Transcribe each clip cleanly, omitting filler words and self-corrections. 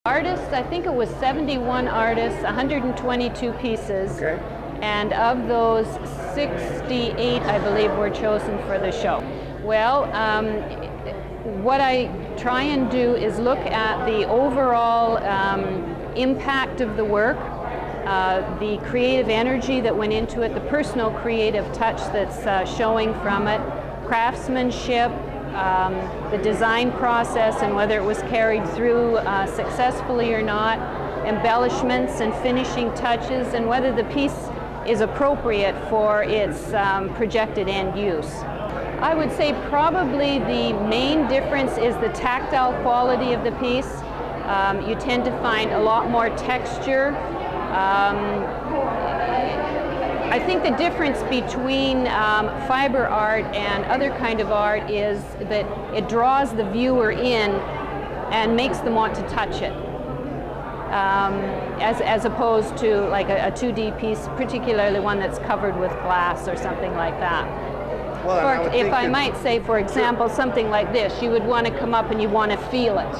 Artists, I think it was 71 artists, 122 pieces, Okay. and of those 68, I believe, were chosen for the show. Well, what I try and do is look at the overall impact of the work, the creative energy that went into it, the personal creative touch that's showing from it, craftsmanship, the design process and whether it was carried through successfully or not, embellishments and finishing touches, and whether the piece is appropriate for its projected end use. I would say probably the main difference is the tactile quality of the piece. You tend to find a lot more texture. I think the difference between fiber art and other kind of art is that it draws the viewer in and makes them want to touch it, as opposed to like a 2D piece, particularly one that's covered with glass or something like that. Well, If I might say, for example, something like this, you would want to come up and you want to feel it,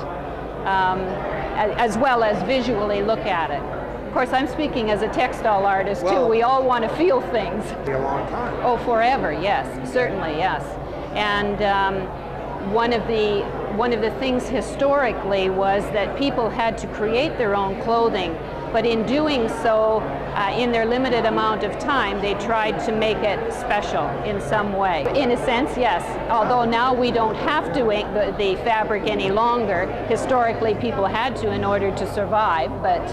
as well as visually look at it. Of course, I'm speaking as a textile artist too. We all want to feel things. A long time. Oh, forever, yes, certainly, yes. And one of the things historically was that people had to create their own clothing, but in doing so, in their limited amount of time, they tried to make it special in some way. In a sense, yes. Although now we don't have to ink the fabric any longer. Historically, people had to in order to survive, but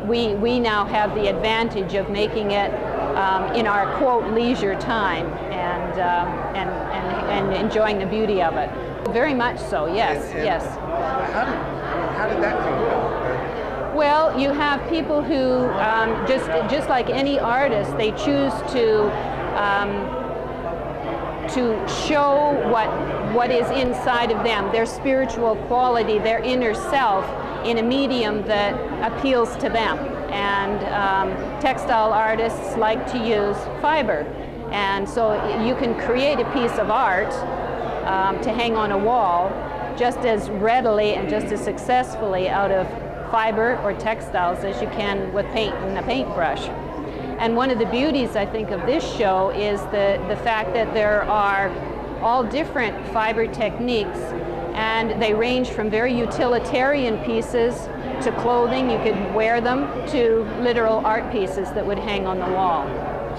we now have the advantage of making it in our quote leisure time and enjoying the beauty of it. Very much so, yes, yes. How did that come about? Well, you have people who just like any artist, they choose to show what is inside of them, their spiritual quality, their inner self, in a medium that appeals to them. And textile artists like to use fiber. And so you can create a piece of art to hang on a wall just as readily and just as successfully out of fiber or textiles as you can with paint and a paintbrush. And one of the beauties, I think, of this show is the fact that there are all different fiber techniques, and they range from very utilitarian pieces to clothing, you could wear them, to literal art pieces that would hang on the wall.